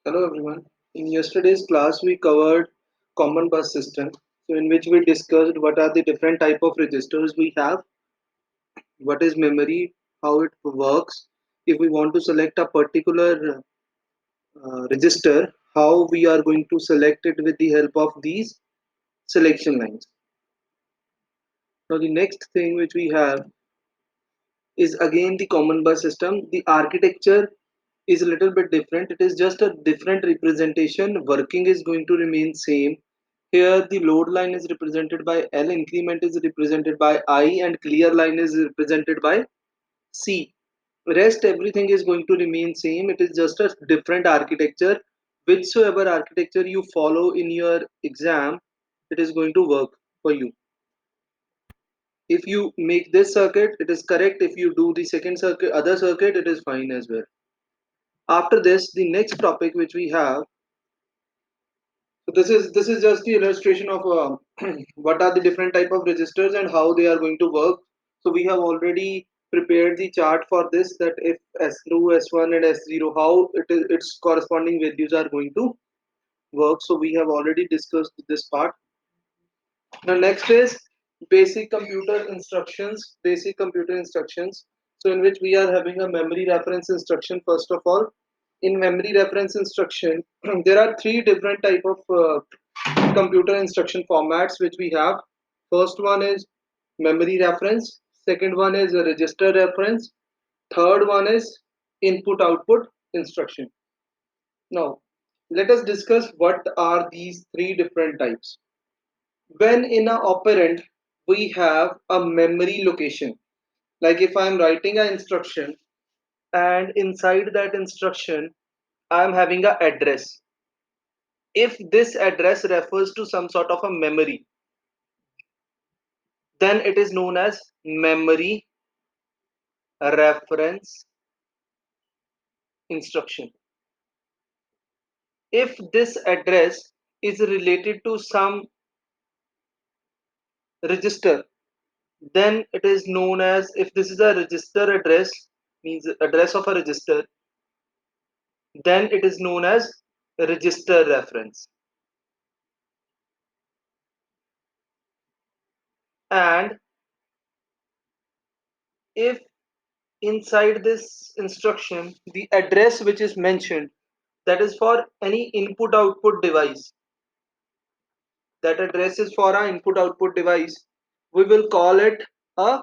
Hello everyone. In yesterday's class we covered common bus system, so in which we discussed what are the different type of registers we have, what is memory, how it works, if we want to select a particular register, how we are going to select it with the help of these selection lines. Now the next thing which we have is again the common bus system. The architecture is a little bit different. It is just a different representation. Working is going to remain same. Here the load line is represented by L, increment is represented by I, and clear line is represented by C. Rest everything is going to remain same. It is just a different architecture. Whichsoever architecture you follow in your exam, it is going to work for you. If you make this circuit, it is correct. If you do the second circuit, other circuit, it is fine as well. After this, the next topic which we have, so this is just the illustration of what are the different type of registers and how they are going to work. So we have already prepared the chart for this, that if S2, S1 and S0, how its corresponding values are going to work. So we have already discussed this part. Now next is basic computer instructions. Basic computer instructions. So in which we are having a memory reference instruction first of all. In memory reference instruction, there are three different type of computer instruction formats which we have. First one is memory reference. Second one is a register reference. Third one is input output instruction. Now let us discuss what are these three different types. When in a operand we have a memory location, like if I am writing an instruction and inside that instruction I am having a address. If this address refers to some sort of a memory, then it is known as memory reference instruction. If this address is related to some register, then it is known as, if this is a register address, means address of a register, then it is known as register reference. And if inside this instruction the address which is mentioned, that is for any input output device, that address is for our input output device, we will call it a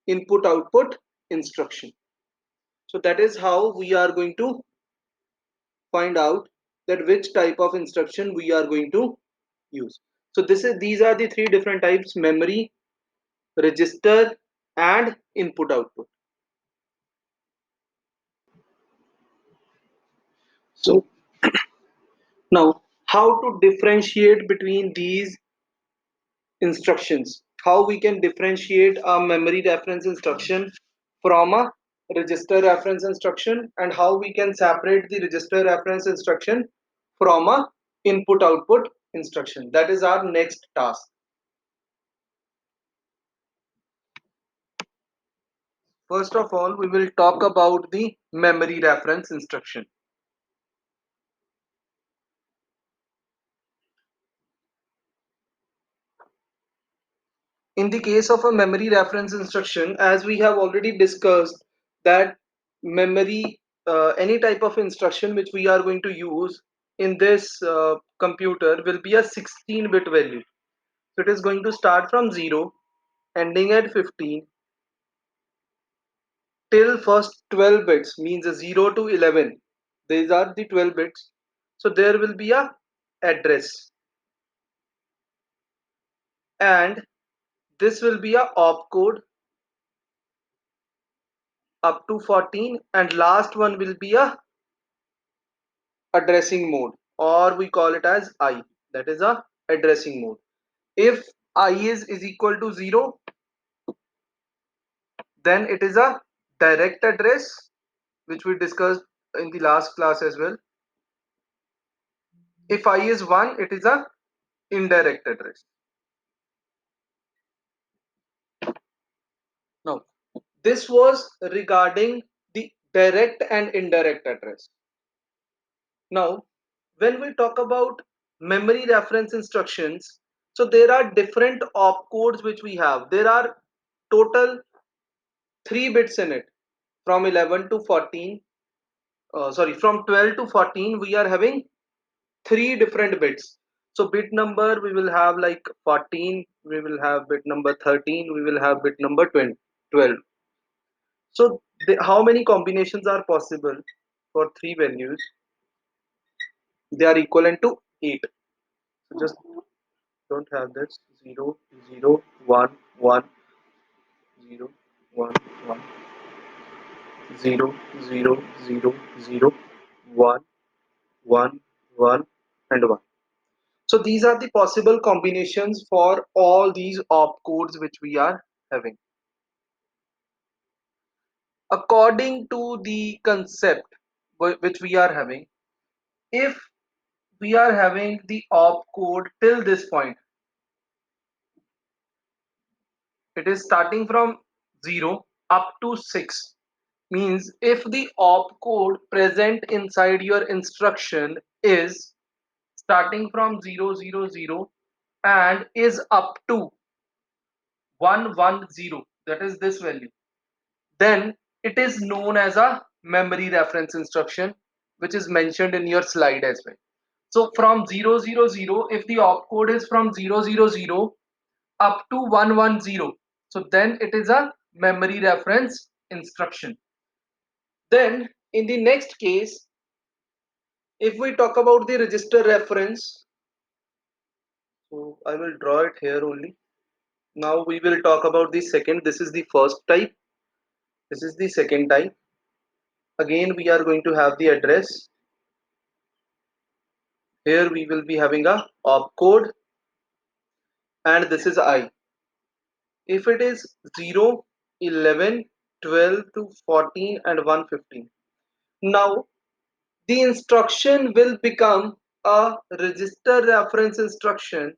input output instruction. So that is how we are going to find out that which type of instruction we are going to use. So these are the three different types: memory, register, and input output. So now, how to differentiate between these instructions? How we can differentiate a memory reference instruction from a register reference instruction, and how we can separate the register reference instruction from a input output instruction. That is our next task. First of all, we will talk about the memory reference instruction. In the case of a memory reference instruction, as we have already discussed, that memory, any type of instruction which we are going to use in this computer will be a 16-bit value. So it is going to start from 0, ending at 15, till first 12 bits, means 0 to 11. These are the 12 bits. So there will be a address, and this will be a opcode up to 14, and last one will be a addressing mode, or we call it as I, that is a addressing mode. If I is equal to 0, then it is a direct address, which we discussed in the last class as well. If I is 1, it is a indirect address. Now this was regarding the direct and indirect address. Now, when we talk about memory reference instructions, so there are different opcodes which we have. There are total 3 bits in it, from 11 to 14. Sorry, from 12 to 14, we are having 3 different bits. So bit number we will have like 14, we will have bit number 13, we will have bit number 20, 12. So how many combinations are possible for three values? They are equivalent to 8. So just don't have this 0 0 1 1 0 1 1 0 0 0 0 1 1 1 and 1. So these are the possible combinations for all these opcodes which we are having. According to the concept which we are having, if we are having the opcode till this point, it is starting from 0 up to 6. Means if the opcode present inside your instruction is starting from 000 and is up to 110, that is this value, then it is known as a memory reference instruction, which is mentioned in your slide as well. So from 000, if the opcode is from 000 up to 110, so then it is a memory reference instruction. Then in the next case, if we talk about the register reference, so I will draw it here only. Now we will talk about the second. This is the first type, this is the second type. Again we are going to have the address. Here we will be having a opcode, and this is I. If it is 0, 11, 12 to 14 and 115, now the instruction will become a register reference instruction.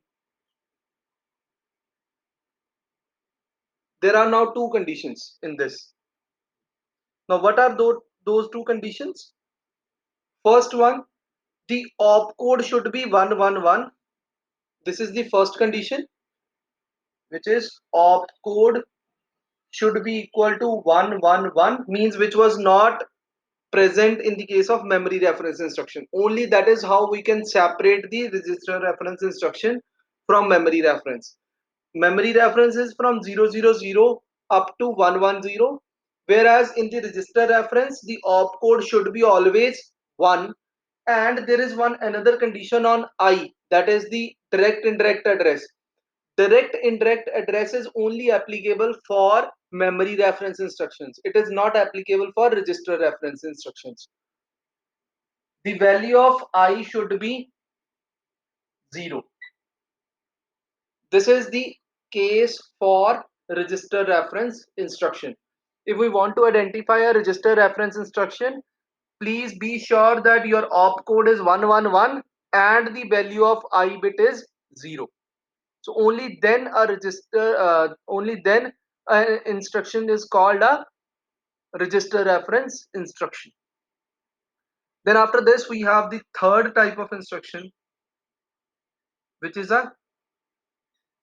There are now two conditions in this. Now what are those two conditions? First one, the opcode should be 111. This is the first condition, which is opcode should be equal to 111, means which was not present in the case of memory reference instruction. Only that is how we can separate the register reference instruction from memory reference. Memory reference is from 000 up to 110, whereas in the register reference the opcode should be always 1. And there is one another condition on I, that is the direct indirect address. Direct indirect address is only applicable for memory reference instructions. It is not applicable for register reference instructions. The value of I should be 0. This is the case for register reference instruction. If we want to identify a register reference instruction, please be sure that your opcode is 111 and the value of I bit is 0. So only then an instruction is called a register reference instruction. Then after this we have the third type of instruction, which is a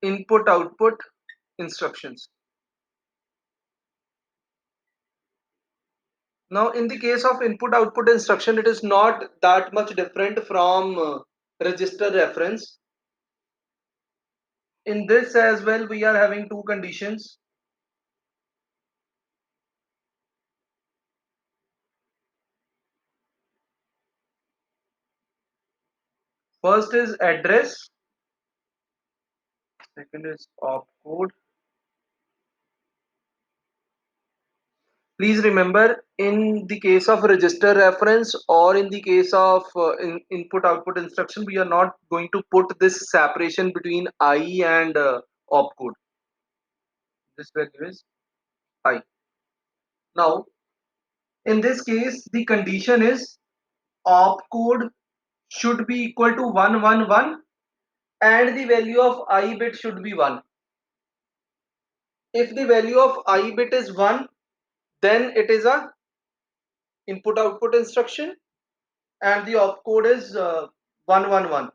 input output instructions. Now in the case of input output instruction, it is not that much different from register reference. In this as well we are having two conditions. First is address, second is opcode. Please remember, in the case of register reference or in the case of input output instruction, we are not going to put this separation between I and opcode. This value is I. Now in this case the condition is opcode should be equal to 111 and the value of I bit should be 1. If the value of I bit is 1, then it is a input output instruction, and the opcode is 111.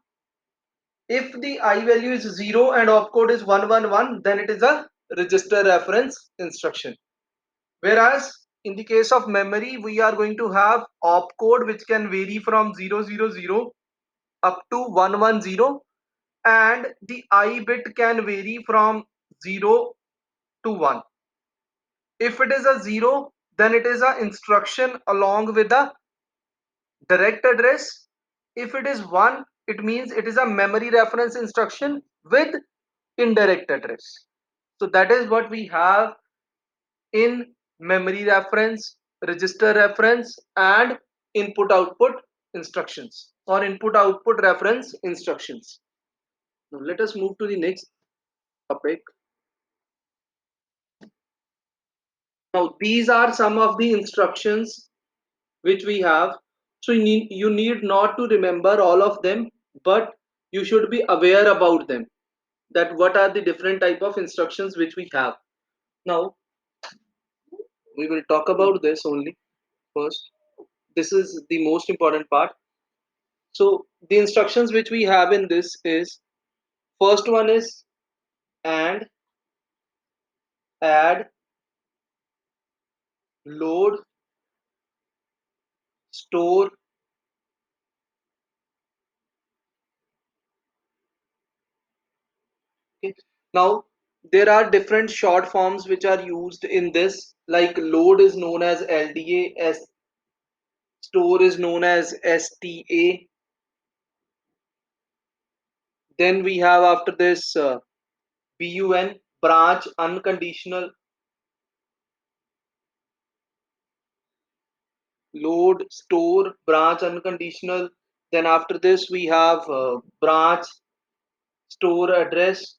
If the I value is 0 and opcode is 111, then it is a register reference instruction. Whereas in the case of memory, we are going to have opcode which can vary from 000 up to 110, and the I bit can vary from 0 to 1. If it is a 0, then it is an instruction along with the direct address. If it is 1, it means it is a memory reference instruction with indirect address. So that is what we have in memory reference, register reference, and input output instructions, or input output reference instructions. Now let us move to the next topic. Now these are some of the instructions which we have. So you need not to remember all of them, but you should be aware about them, that what are the different type of instructions which we have. Now we will talk about this only first. This is the most important part. So the instructions which we have in this is, first one is and, add, load, store. Okay. Now there are different short forms which are used in this, like load is known as LDA, as store is known as STA. Then we have after this BUN, branch unconditional. Load, store, branch unconditional. Then after this we have branch store address,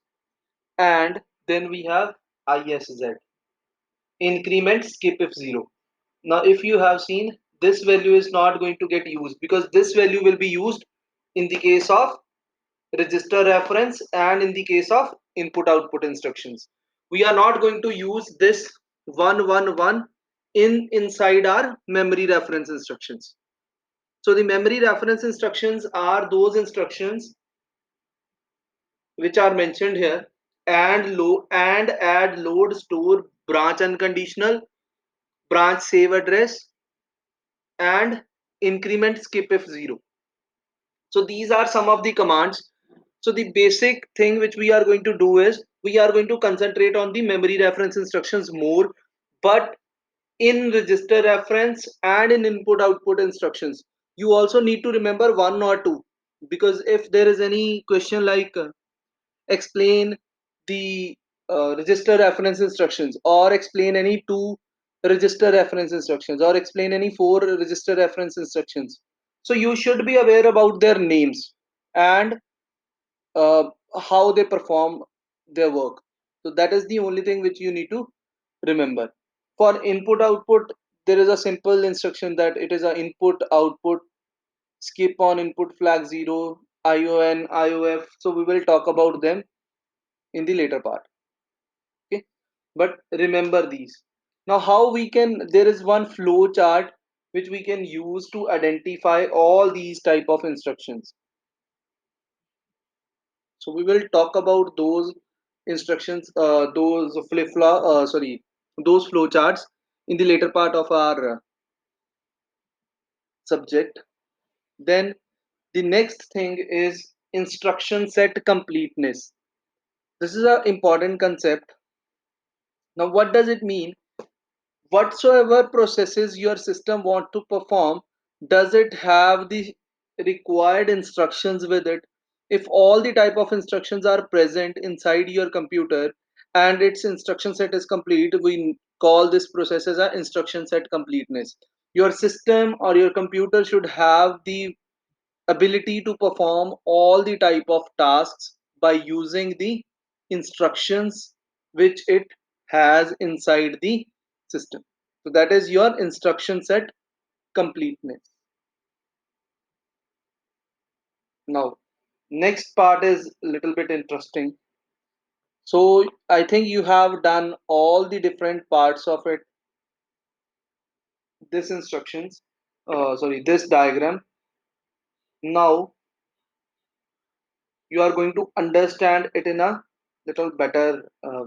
and then we have ISZ, increment skip if 0. Now if you have seen, this value is not going to get used, because this value will be used in the case of register reference and in the case of input output instructions. We are not going to use this 111 inside our memory reference instructions. So the memory reference instructions are those instructions which are mentioned here: and load, and add, load, store, branch unconditional, branch save address, and increment skip if 0. So these are some of the commands. So the basic thing which we are going to do is, we are going to concentrate on the memory reference instructions more, but in register reference and in input output instructions you also need to remember one or two, because if there is any question like explain the register reference instructions, or explain any two register reference instructions, or explain any four register reference instructions, so you should be aware about their names and uh, how they perform their work. So that is the only thing which you need to remember. For input output, there is a simple instruction that it is a input output, skip on input flag 0, ION, IOF. So we will talk about them in the later part. Okay, but remember these. Now how we can, there is one flow chart which we can use to identify all these type of instructions. So we will talk about those instructions, those flow charts in the later part of our subject. Then the next thing is instruction set completeness. This is an important concept. Now what does it mean? Whatsoever processes your system want to perform, does it have the required instructions with it? If all the type of instructions are present inside your computer and its instruction set is complete, we call this process as a instruction set completeness. Your system or your computer should have the ability to perform all the type of tasks by using the instructions which it has inside the system. So that is your instruction set completeness. Now next part is a little bit interesting. So I think you have done all the different parts of it, this instructions, this diagram. Now you are going to understand it in a little better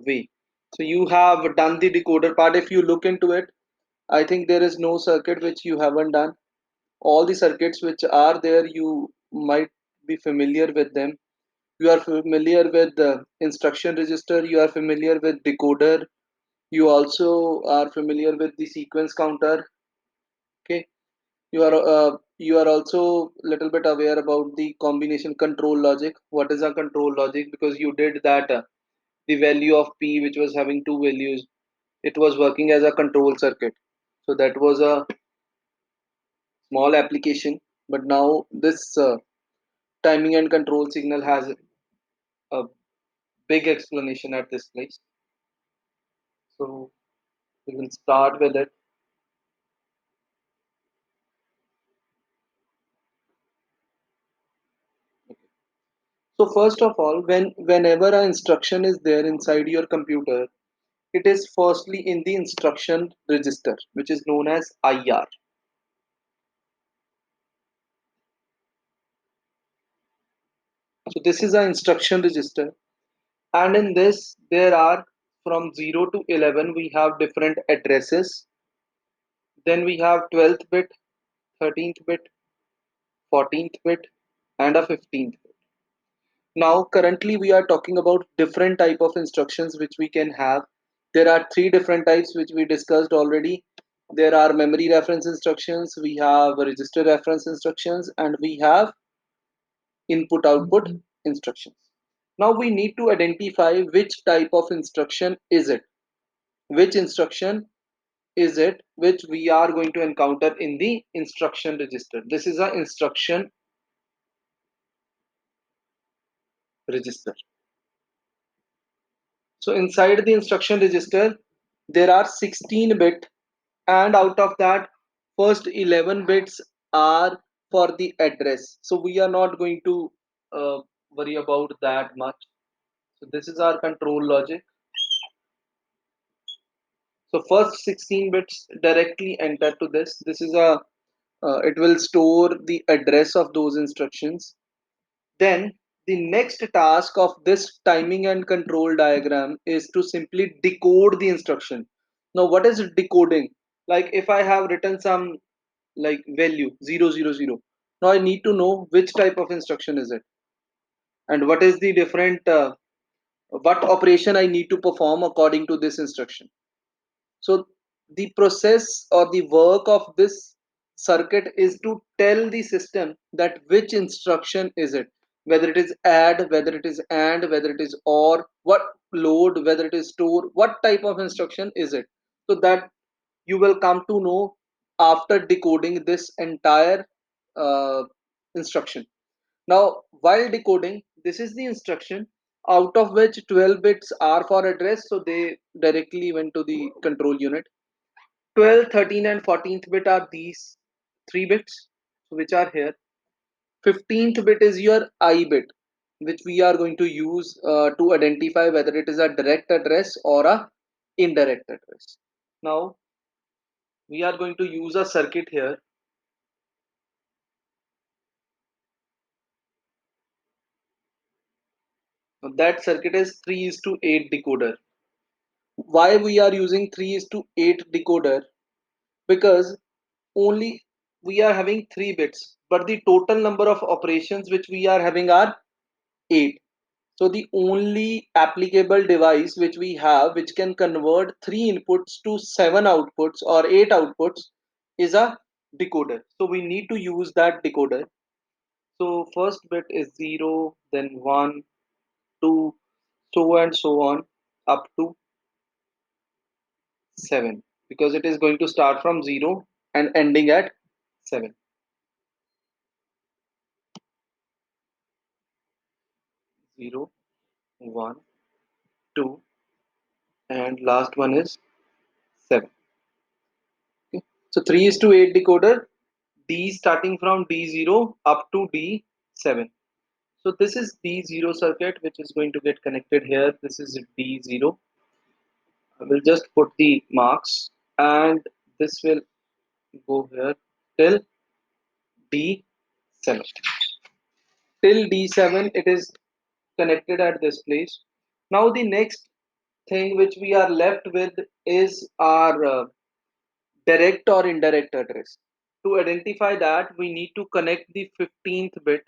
way. So you have done the decoder part. If you look into it, I think there is no circuit which you haven't done. All the circuits which are there, you might be familiar with them. You are familiar with the instruction register, you are familiar with decoder, you also are familiar with the sequence counter. Okay, you are also little bit aware about the combination control logic. What is a control logic? Because you did that, the value of p which was having two values, it was working as a control circuit. So that was a small application, but now this timing and control signal has a big explanation at this place. So we will start with it. So first of all, whenever an instruction is there inside your computer, it is firstly in the instruction register, which is known as IR. So this is an instruction register, and in this there are from 0 to 11 we have different addresses. Then we have 12th bit, 13th bit, 14th bit, and a 15th bit. Now currently we are talking about different type of instructions which we can have. There are three different types which we discussed already. There are memory reference instructions, we have register reference instructions, and we have input output instructions. Now we need to identify which type of instruction is it, which instruction is it which we are going to encounter in the instruction register. This is an instruction register. So inside the instruction register, there are 16 bit, and out of that, first 11 bits are for the address. So we are not going to worry about that much. So this is our control logic. So first 16 bits directly enter to this. This is a it will store the address of those instructions. Then the next task of this timing and control diagram is to simply decode the instruction. Now, what is decoding? Like if I have written some like value 000, now I need to know which type of instruction is it and what is the different what operation I need to perform according to this instruction. So the process or the work of this circuit is to tell the system that which instruction is it, whether it is add, whether it is and, whether it is or, what load, whether it is store, what type of instruction is it. So that you will come to know after decoding this entire uh, instruction. Now, while decoding, this is the instruction out of which 12 bits are for address, so they directly went to the control unit. 12, 13, and 14th bit are these three bits which are here. 15th bit is your I bit, which we are going to use to identify whether it is a direct address or a indirect address. Now we are going to use a circuit here. That circuit is 3 is to 8 decoder. Why we are using 3 is to 8 decoder? Because only we are having 3 bits, but the total number of operations which we are having are 8. So the only applicable device which we have which can convert 3 inputs to 7 outputs or 8 outputs is a decoder. So we need to use that decoder. So first bit is 0, then 1, 2, so and so on up to 7, because it is going to start from 0 and ending at 7. 0, 1, 2, and last one is 7. Okay. So 3 is to 8 decoder, D starting from D0 up to D7. So this is D0 circuit which is going to get connected here. This is D0. I will just put the marks and this will go here till D7. till D7 it is connected at this place. Now the next thing which we are left with is our direct or indirect address. To identify that, we need to connect the 15th bit.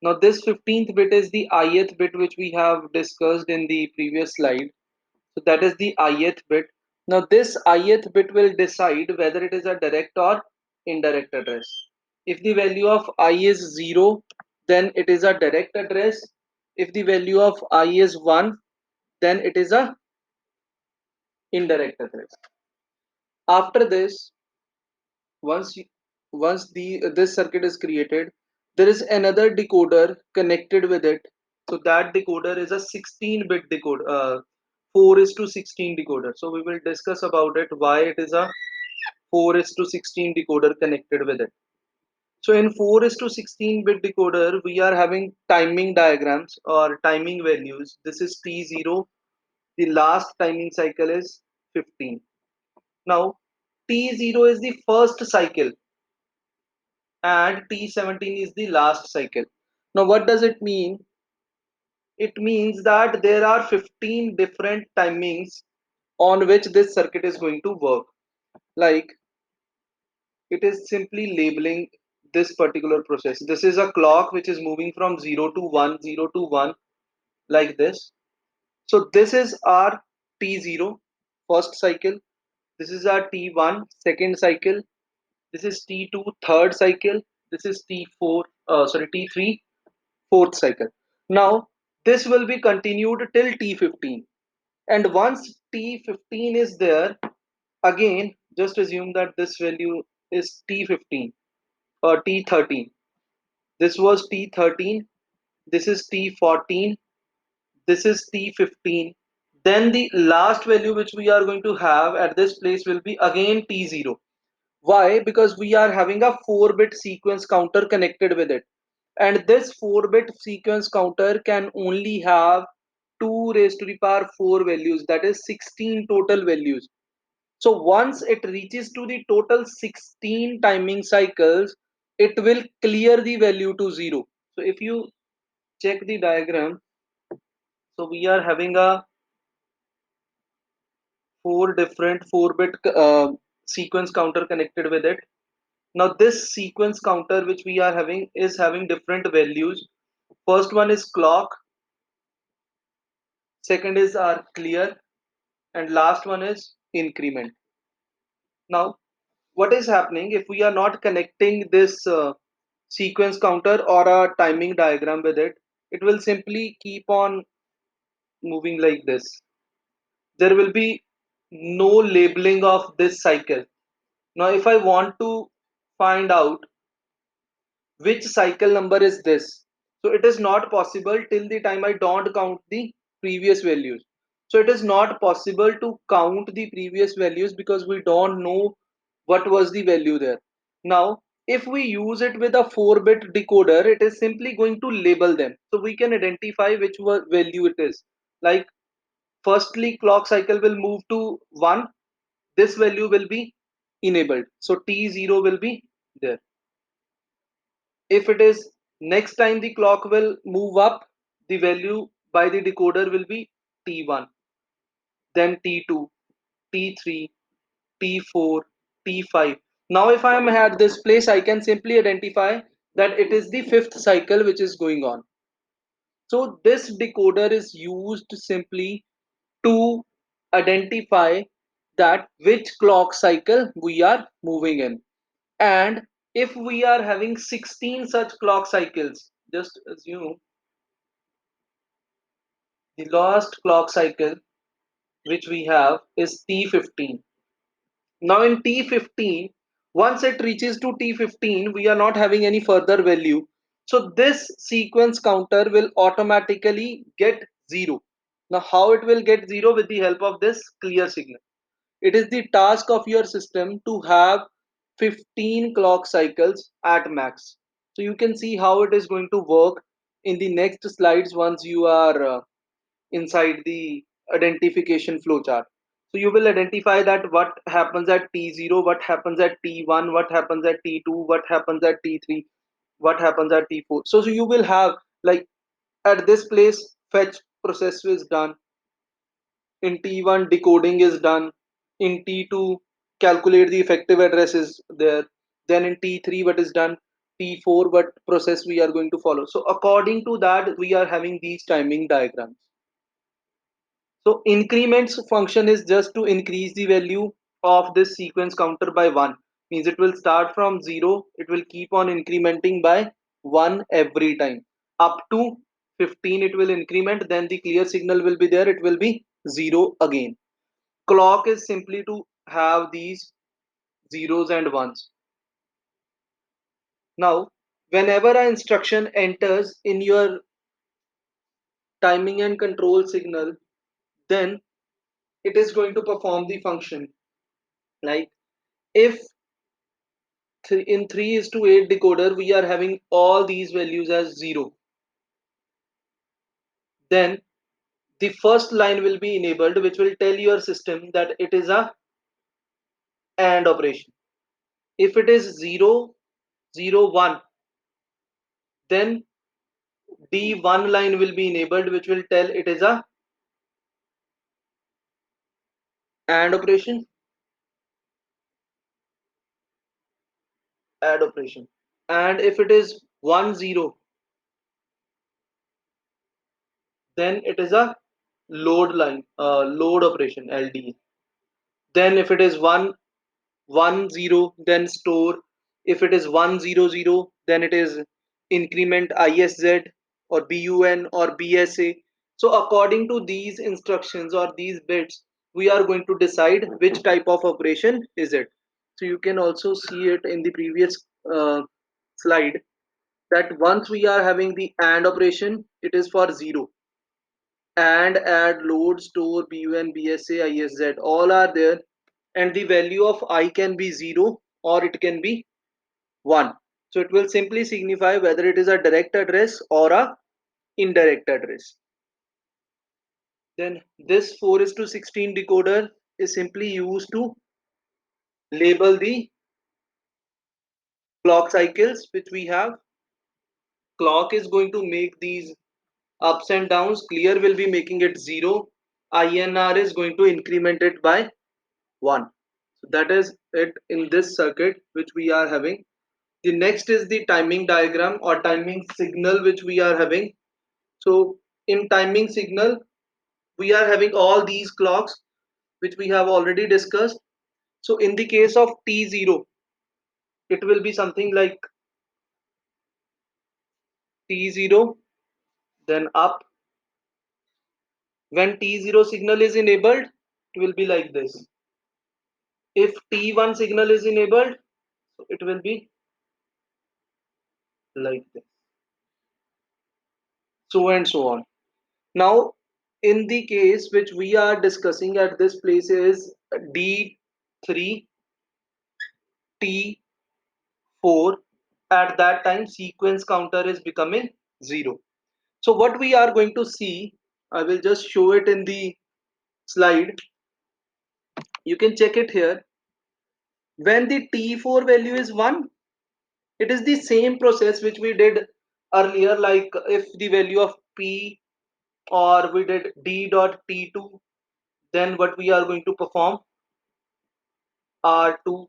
Now this 15th bit is the ith bit which we have discussed in the previous slide. So that is the ith bit. Now this ith bit will decide whether it is a direct or indirect address. If the value of I is 0, then it is a direct address. If the value of I is 1, then it is a indirect address. After this, once you, once the this circuit is created, there is another decoder connected with it. So that decoder is a 16-bit decoder, 4 is to 16 decoder. So we will discuss about it, why it is a 4 is to 16 decoder connected with it. So in 4 is to 16-bit decoder, we are having timing diagrams or timing values. This is T0. The last timing cycle is 15. Now T0 is the first cycle and T17 is the last cycle. Now what does it mean? It means that there are 15 different timings on which this circuit is going to work. Like, it is simply labeling this particular process. This is a clock which is moving from 0 to 1, 0 to 1, like this. So this is our T0 first cycle. This is our T1 second cycle. This is T2 third cycle. This is T4, sorry, T3 fourth cycle. Now this will be continued till T15, and once T15 is there, again just assume that this value is T15 or T13. This was T13, this is T14, this is T15. Then the last value which we are going to have at this place will be again T0. Why? Because we are having a 4-bit sequence counter connected with it. And this 4-bit sequence counter can only have 2 raised to the power 4 values, that is 16 total values. So once it reaches to the total 16 timing cycles, it will clear the value to 0. So if you check the diagram, so we are having a 4 different 4-bit sequence counter connected with it. Now this sequence counter which we are having is having different values. First one is clock, second is our clear, and last one is increment. Now what is happening if we are not connecting this sequence counter or a timing diagram with it? It will simply keep on moving like this. There will be no labeling of this cycle. Now if I want to find out which cycle number is this, so it is not possible till the time I don't count the previous values. So it is not possible to count the previous values because we don't know what was the value there. Now if we use it with a 4-bit decoder, it is simply going to label them, so we can identify which value it is. Like, firstly clock cycle will move to 1, this value will be enabled, so T0 will be there. If it is next time the clock will move up, the value by the decoder will be T1, then T2, T3, T4, T5. Now if I am at this place, I can simply identify that it is the fifth cycle which is going on. So this decoder is used simply to identify that which clock cycle we are moving in. And if we are having 16 such clock cycles, just assume the last clock cycle which we have is T15. Now in T15, once it reaches to T15, we are not having any further value. So this sequence counter will automatically get 0. Now how it will get 0? With the help of this clear signal. It is the task of your system to have 15 clock cycles at max. So you can see how it is going to work in the next slides once you are inside the identification flowchart. So you will identify that what happens at T0, what happens at T1, what happens at T2, what happens at T3. what happens at T4. So you will have like at this place fetch process is done, in T1 decoding is done, in T2 calculate the effective address is there, then in T3 what is done, T4 what process we are going to follow. So according to that we are having these timing diagrams. So increments function is just to increase the value of this sequence counter by 1. Means it will start from 0, it will keep on incrementing by 1 every time. Up to 15 it will increment, then the clear signal will be there, it will be 0 again. Clock is simply to have these zeros and ones. Now, whenever an instruction enters in your timing and control signal, then it is going to perform the function. Like if in 3 is to 8 decoder we are having all these values as 0, then the first line will be enabled which will tell your system that it is a AND operation. If it is 0 0 1, then D1 line will be enabled which will tell it is a AND operation, add operation. And if it is 1 0, then it is a load line, load operation, LD. Then if it is 1 1 0, then store. If it is 1 0 0, then it is increment ISZ or BUN or BSA. So according to these instructions or these bits, we are going to decide which type of operation is it. So you can also see it in the previous slide that once we are having the AND operation, it is for 0. And add, load, store, bun, bsa, isz all are there, and the value of I can be 0 or it can be 1. So it will simply signify whether it is a direct address or a indirect address. Then this 4 is to 16 decoder is simply used to label the clock cycles which we have. Clock is going to make these ups and downs, clear will be making it 0, INR is going to increment it by 1. So that is it in this circuit which we are having. The next is the timing diagram or timing signal which we are having. So in timing signal we are having all these clocks which we have already discussed. So in the case of T0 it will be something like T0 then up. When T0 signal is enabled it will be like this. If T1 signal is enabled it will be like this, so and so on. Now in the case which we are discussing at this place is D3 T4, at that time sequence counter is becoming 0. So what we are going to see, I will just show it in the slide, you can check it here. When the T4 value is 1, it is the same process which we did earlier, like if the value of P or we did D dot T2, then what we are going to perform R2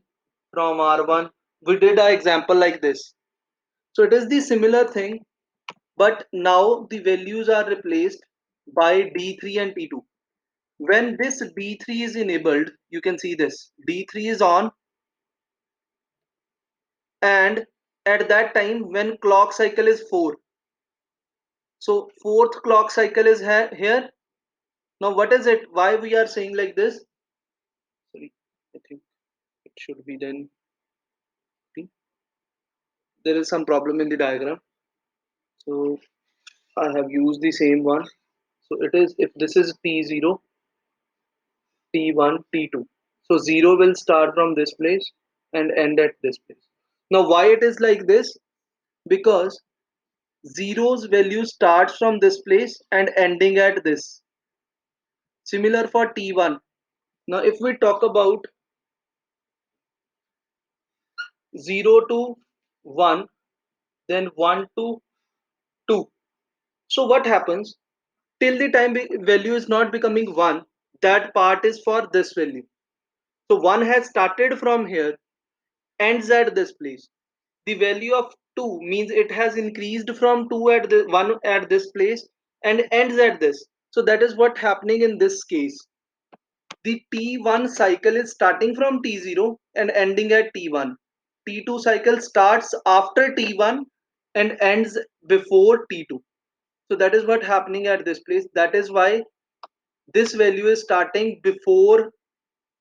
from R1. We did an example like this. So it is the similar thing, but now the values are replaced by D3 and T2. When this D3 is enabled, you can see this. D3 is on, and at that time when clock cycle is 4. So fourth clock cycle is here. Now what is it? Why we are saying like this? Sorry, I think it should be then. There is some problem in the diagram. So I have used the same one. So it is, if this is T0, T1, T2. So 0 will start from this place and end at this place. Now why it is like this? Because zero's value starts from this place and ending at this. Similar for T1. Now if we talk about 0 to 1, then 1 to 2. So what happens till the time value is not becoming 1, that part is for this value. So 1 has started from here, ends at this place. The value of 2 means it has increased from 2 at the 1 at this place and ends at this. So that is what happening in this case. The T1 cycle is starting from T0 and ending at T1. T2 cycle starts after T1 and ends before T2. So that is what happening at this place. That is why this value is starting before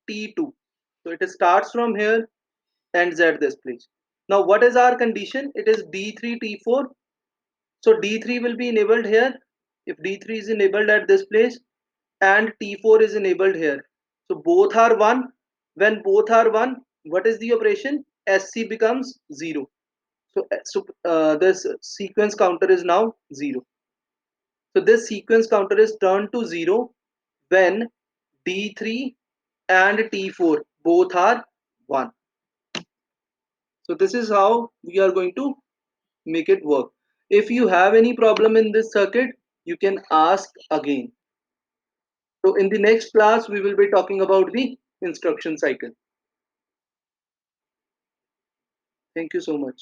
T2. So it starts from here, ends at this place. Now what is our condition? It is D3 T4. So D3 will be enabled here. If D3 is enabled at this place and T4 is enabled here. So both are 1. When both are 1, what is the operation? SC becomes 0. So this sequence counter is now 0. So this sequence counter is turned to 0 when D3 and T4 both are 1. So this is how we are going to make it work. If you have any problem in this circuit, you can ask again. So in the next class, we will be talking about the instruction cycle. Thank you so much.